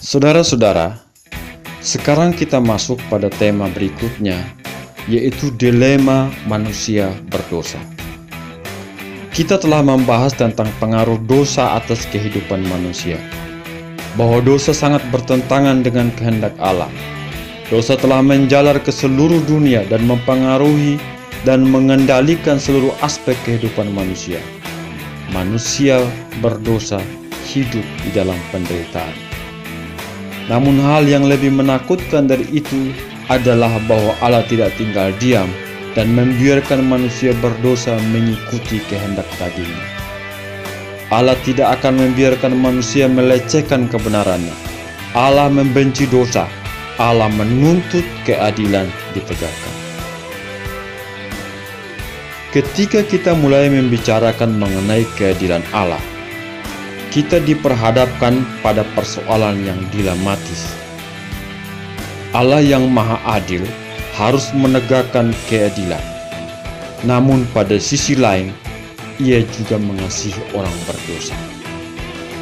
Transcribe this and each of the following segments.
Saudara-saudara, sekarang kita masuk pada tema berikutnya, yaitu dilema manusia berdosa. Kita telah membahas tentang pengaruh dosa atas kehidupan manusia, bahwa dosa sangat bertentangan dengan kehendak Allah. Dosa telah menjalar ke seluruh dunia dan mempengaruhi dan mengendalikan seluruh aspek kehidupan manusia. Manusia berdosa hidup di dalam penderitaan. Namun hal yang lebih menakutkan dari itu adalah bahwa Allah tidak tinggal diam dan membiarkan manusia berdosa mengikuti kehendak tadinya. Allah tidak akan membiarkan manusia melecehkan kebenarannya. Allah membenci dosa. Allah menuntut keadilan ditegakkan. Ketika kita mulai membicarakan mengenai keadilan Allah, kita diperhadapkan pada persoalan yang dilematis. Allah yang Maha Adil harus menegakkan keadilan. Namun pada sisi lain, Ia juga mengasihi orang berdosa.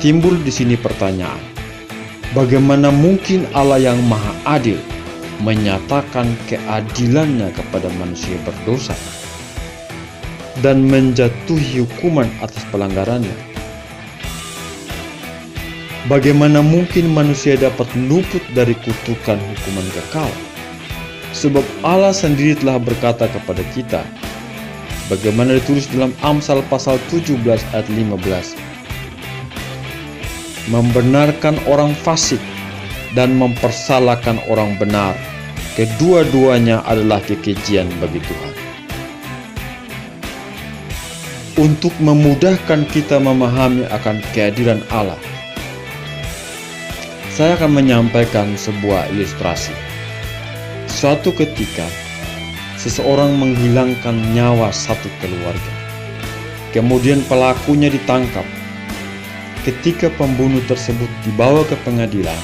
Timbul di sini pertanyaan, bagaimana mungkin Allah yang Maha Adil menyatakan keadilannya kepada manusia berdosa dan menjatuhi hukuman atas pelanggarannya? Bagaimana mungkin manusia dapat luput dari kutukan hukuman kekal? Sebab Allah sendiri telah berkata kepada kita, bagaimana ditulis dalam Amsal pasal 17 ayat 15, membenarkan orang fasik dan mempersalahkan orang benar, kedua-duanya adalah kekejian bagi Tuhan. Untuk memudahkan kita memahami akan keadilan Allah, saya akan menyampaikan sebuah ilustrasi. Suatu ketika, seseorang menghilangkan nyawa satu keluarga. Kemudian pelakunya ditangkap. Ketika pembunuh tersebut dibawa ke pengadilan,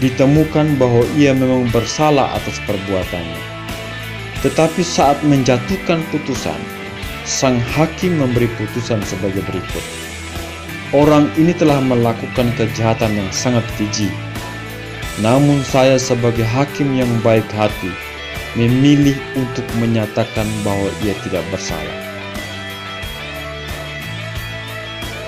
ditemukan bahwa ia memang bersalah atas perbuatannya. Tetapi saat menjatuhkan putusan, sang hakim memberi putusan sebagai berikut. Orang ini telah melakukan kejahatan yang sangat keji. Namun saya sebagai hakim yang baik hati memilih untuk menyatakan bahwa ia tidak bersalah.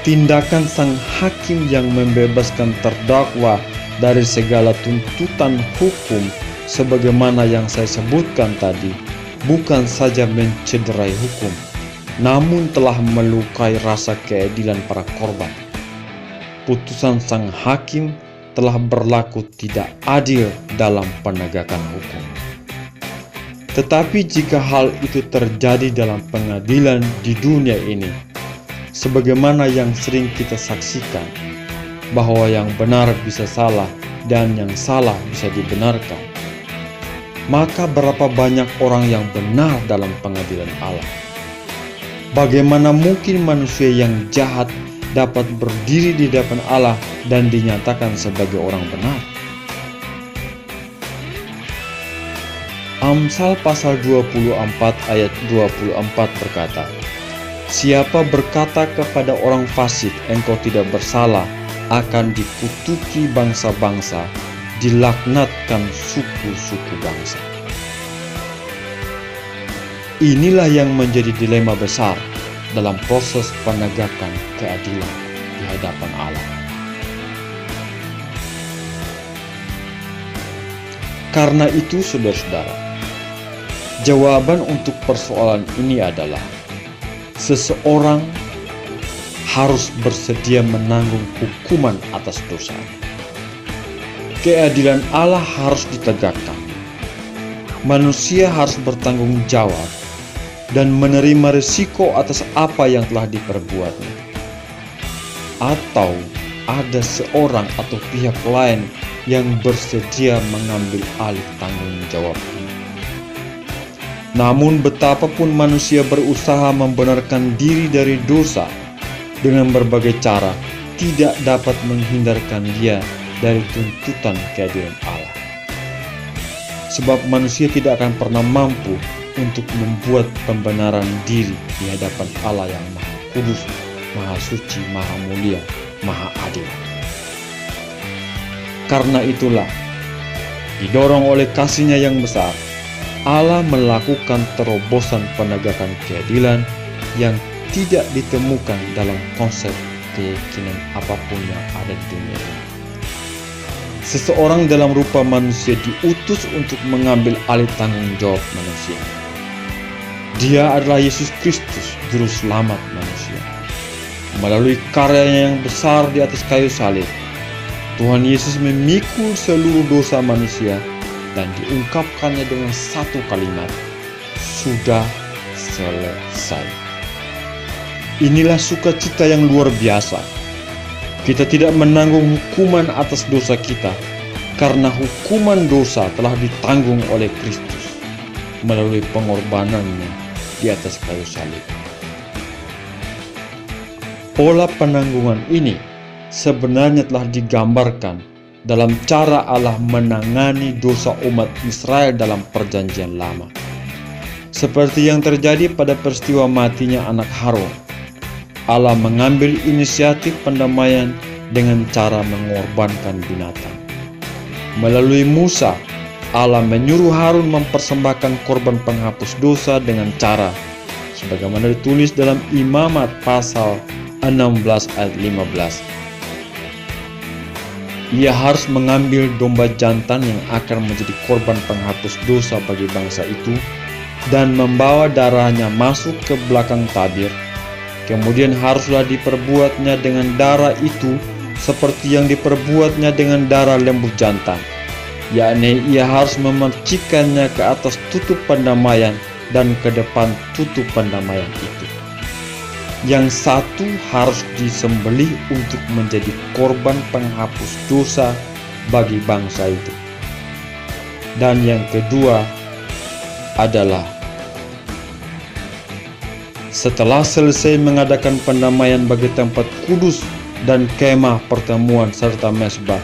Tindakan sang hakim yang membebaskan terdakwa dari segala tuntutan hukum sebagaimana yang saya sebutkan tadi bukan saja mencederai hukum, namun telah melukai rasa keadilan para korban. Putusan sang hakim telah berlaku tidak adil dalam penegakan hukum. Tetapi jika hal itu terjadi dalam pengadilan di dunia ini, sebagaimana yang sering kita saksikan, bahwa yang benar bisa salah dan yang salah bisa dibenarkan, maka berapa banyak orang yang benar dalam pengadilan Allah? Bagaimana mungkin manusia yang jahat dapat berdiri di hadapan Allah dan dinyatakan sebagai orang benar? Amsal pasal 24 ayat 24 berkata, siapa berkata kepada orang fasik, engkau tidak bersalah, akan dikutuki bangsa-bangsa, dilaknatkan suku-suku bangsa. Inilah yang menjadi dilema besar dalam proses penegakan keadilan di hadapan Allah. Karena itu, saudara-saudara, jawaban untuk persoalan ini adalah seseorang harus bersedia menanggung hukuman atas dosa. Keadilan Allah harus ditegakkan. Manusia harus bertanggung jawab dan menerima risiko atas apa yang telah diperbuatnya. Atau ada seorang atau pihak lain yang bersedia mengambil alih tanggung jawabnya. Namun betapapun manusia berusaha membenarkan diri dari dosa dengan berbagai cara, tidak dapat menghindarkan dia dari tuntutan keadilan Allah. Sebab manusia tidak akan pernah mampu untuk membuat pembenaran diri di hadapan Allah yang Maha Kudus, Maha Suci, Maha Mulia, Maha Adil. Karena itulah, didorong oleh kasih-Nya yang besar, Allah melakukan terobosan penegakan keadilan yang tidak ditemukan dalam konsep keyakinan apapun yang ada di dunia ini. Seseorang dalam rupa manusia diutus untuk mengambil alih tanggung jawab manusia. Dia adalah Yesus Kristus, Juru Selamat manusia. Melalui karyanya yang besar di atas kayu salib, Tuhan Yesus memikul seluruh dosa manusia dan diungkapkannya dengan satu kalimat, "Sudah selesai." Inilah sukacita yang luar biasa. Kita tidak menanggung hukuman atas dosa kita, karena hukuman dosa telah ditanggung oleh Kristus melalui pengorbanannya di atas kayu salib. Pola penanggungan ini sebenarnya telah digambarkan dalam cara Allah menangani dosa umat Israel dalam Perjanjian Lama. Seperti yang terjadi pada peristiwa matinya anak Harun, Allah mengambil inisiatif pendamaian dengan cara mengorbankan binatang. Melalui Musa, Allah menyuruh Harun mempersembahkan korban penghapus dosa dengan cara sebagaimana ditulis dalam Imamat pasal 16 ayat 15. Ia harus mengambil domba jantan yang akan menjadi korban penghapus dosa bagi bangsa itu dan membawa darahnya masuk ke belakang tabir. Kemudian haruslah diperbuatnya dengan darah itu seperti yang diperbuatnya dengan darah lembu jantan, yakni ia harus memercikannya ke atas tutup pendamaian dan ke depan tutup pendamaian itu. Yang satu harus disembelih untuk menjadi korban penghapus dosa bagi bangsa itu. Dan yang kedua adalah setelah selesai mengadakan pendamaian bagi tempat kudus dan kemah pertemuan serta mezbah,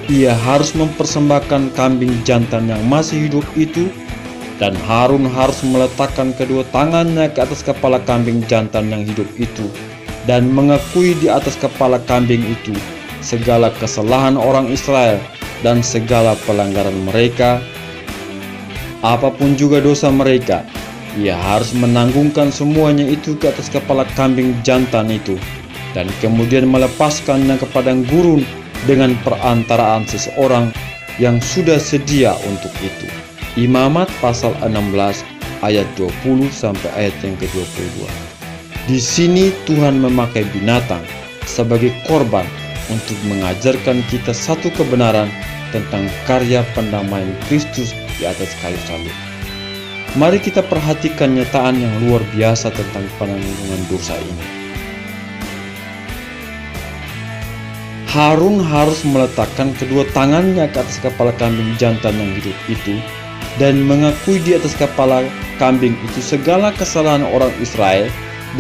ia harus mempersembahkan kambing jantan yang masih hidup itu, dan Harun harus meletakkan kedua tangannya ke atas kepala kambing jantan yang hidup itu dan mengakui di atas kepala kambing itu segala kesalahan orang Israel dan segala pelanggaran mereka, apapun juga dosa mereka. Ia harus menanggungkan semuanya itu ke atas kepala kambing jantan itu dan kemudian melepaskannya ke padang gurun dengan perantaraan seseorang yang sudah sedia untuk itu. Imamat pasal 16 ayat 20 sampai ayat yang ke-22. Di sini Tuhan memakai binatang sebagai korban untuk mengajarkan kita satu kebenaran tentang karya pendamaian Kristus di atas kayu salib. Mari kita perhatikan nyataan yang luar biasa tentang penanggungan dosa ini. Harun harus meletakkan kedua tangannya ke atas kepala kambing jantan yang hidup itu dan mengakui di atas kepala kambing itu segala kesalahan orang Israel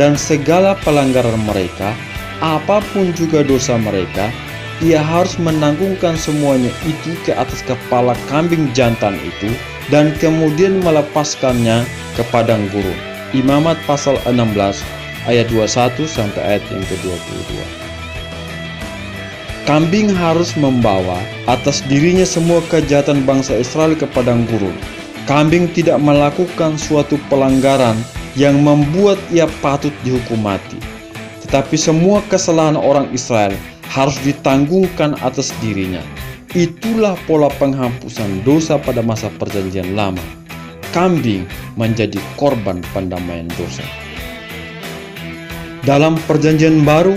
dan segala pelanggaran mereka, apapun juga dosa mereka. Ia harus menanggungkan semuanya itu ke atas kepala kambing jantan itu dan kemudian melepaskannya ke padang gurun. Imamat pasal 16 ayat 21 sampai ayat yang ke-22. Kambing harus membawa atas dirinya semua kejahatan bangsa Israel ke padang gurun. Kambing tidak melakukan suatu pelanggaran yang membuat ia patut dihukum mati, tetapi semua kesalahan orang Israel harus ditanggungkan atas dirinya. Itulah pola penghapusan dosa pada masa Perjanjian Lama. Kambing menjadi korban pendamaian dosa. Dalam Perjanjian Baru,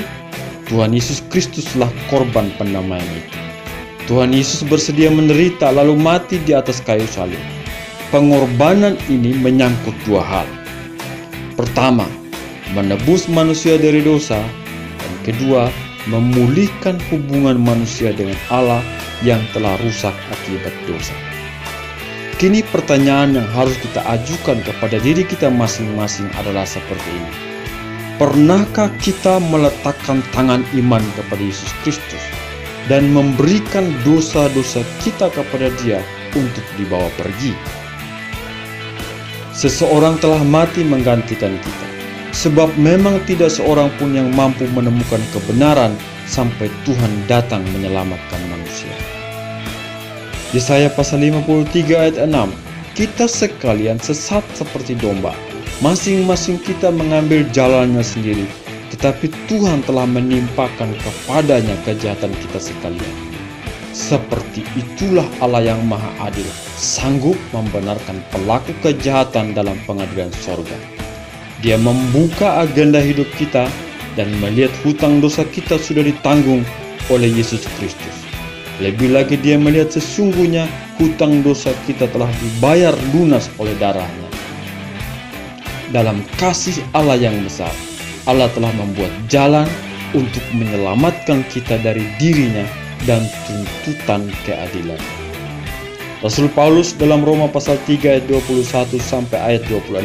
Tuhan Yesus Kristuslah korban pendamaian itu. Tuhan Yesus bersedia menderita lalu mati di atas kayu salib. Pengorbanan ini menyangkut dua hal. Pertama, menebus manusia dari dosa, dan kedua, memulihkan hubungan manusia dengan Allah yang telah rusak akibat dosa. Kini pertanyaan yang harus kita ajukan kepada diri kita masing-masing adalah seperti ini. Pernahkah kita meletakkan tangan iman kepada Yesus Kristus dan memberikan dosa-dosa kita kepada Dia untuk dibawa pergi? Seseorang telah mati menggantikan kita. Sebab memang tidak seorang pun yang mampu menemukan kebenaran sampai Tuhan datang menyelamatkan manusia. Yesaya pasal 53 ayat 6, kita sekalian sesat seperti domba, masing-masing kita mengambil jalannya sendiri, tetapi Tuhan telah menimpakan kepadanya kejahatan kita sekalian. Seperti itulah Allah yang maha adil, sanggup membenarkan pelaku kejahatan dalam pengadilan sorga. Dia membuka agenda hidup kita dan melihat hutang dosa kita sudah ditanggung oleh Yesus Kristus. Lebih lagi dia melihat sesungguhnya hutang dosa kita telah dibayar lunas oleh darahnya. Dalam kasih Allah yang besar, Allah telah membuat jalan untuk menyelamatkan kita dari dirinya dan tuntutan keadilan. Rasul Paulus dalam Roma pasal 3 ayat 21 sampai ayat 26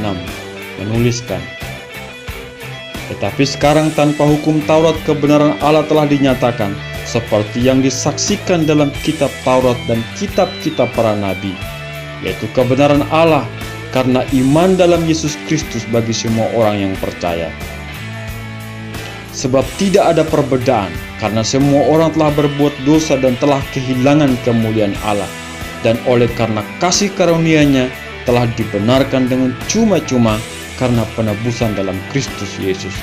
menuliskan, tetapi sekarang tanpa hukum Taurat kebenaran Allah telah dinyatakan, seperti yang disaksikan dalam kitab Taurat dan kitab-kitab para nabi, yaitu kebenaran Allah karena iman dalam Yesus Kristus bagi semua orang yang percaya. Sebab tidak ada perbedaan, karena semua orang telah berbuat dosa dan telah kehilangan kemuliaan Allah, dan oleh karena kasih karunia-Nya telah dibenarkan dengan cuma-cuma karena penebusan dalam Kristus Yesus.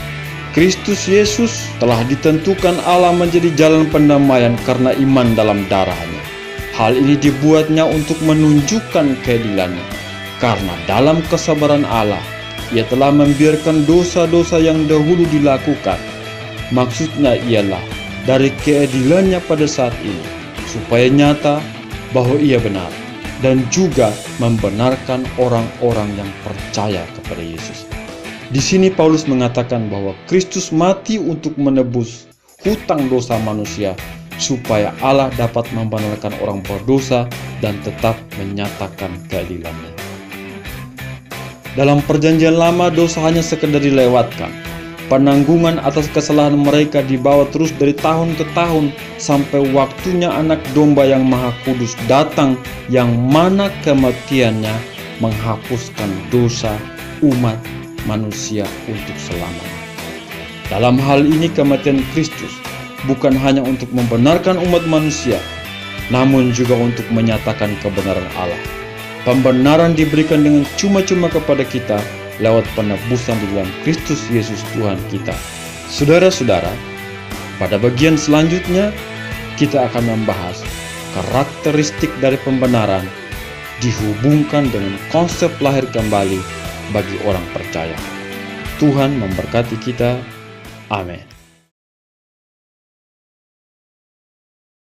Kristus Yesus telah ditentukan Allah menjadi jalan pendamaian karena iman dalam darahnya. Hal ini dibuatnya untuk menunjukkan keadilannya, karena dalam kesabaran Allah, Ia telah membiarkan dosa-dosa yang dahulu dilakukan. Maksudnya ialah dari keadilannya pada saat ini, supaya nyata bahwa Ia benar, dan juga membenarkan orang-orang yang percaya kepada Yesus. Di sini Paulus mengatakan bahwa Kristus mati untuk menebus hutang dosa manusia, supaya Allah dapat membenarkan orang berdosa dan tetap menyatakan keadilannya. Dalam perjanjian lama, dosa hanya sekedar dilewatkan. Penanggungan atas kesalahan mereka dibawa terus dari tahun ke tahun sampai waktunya anak domba yang maha kudus datang, yang mana kematiannya menghapuskan dosa umat manusia untuk selamanya. Dalam hal ini kematian Kristus bukan hanya untuk membenarkan umat manusia, namun juga untuk menyatakan kebenaran Allah. Pembenaran diberikan dengan cuma-cuma kepada kita lewat penebusan di dalam Kristus Yesus Tuhan kita. Saudara-saudara, pada bagian selanjutnya kita akan membahas karakteristik dari pembenaran dihubungkan dengan konsep lahir kembali bagi orang percaya. Tuhan memberkati kita. Amin.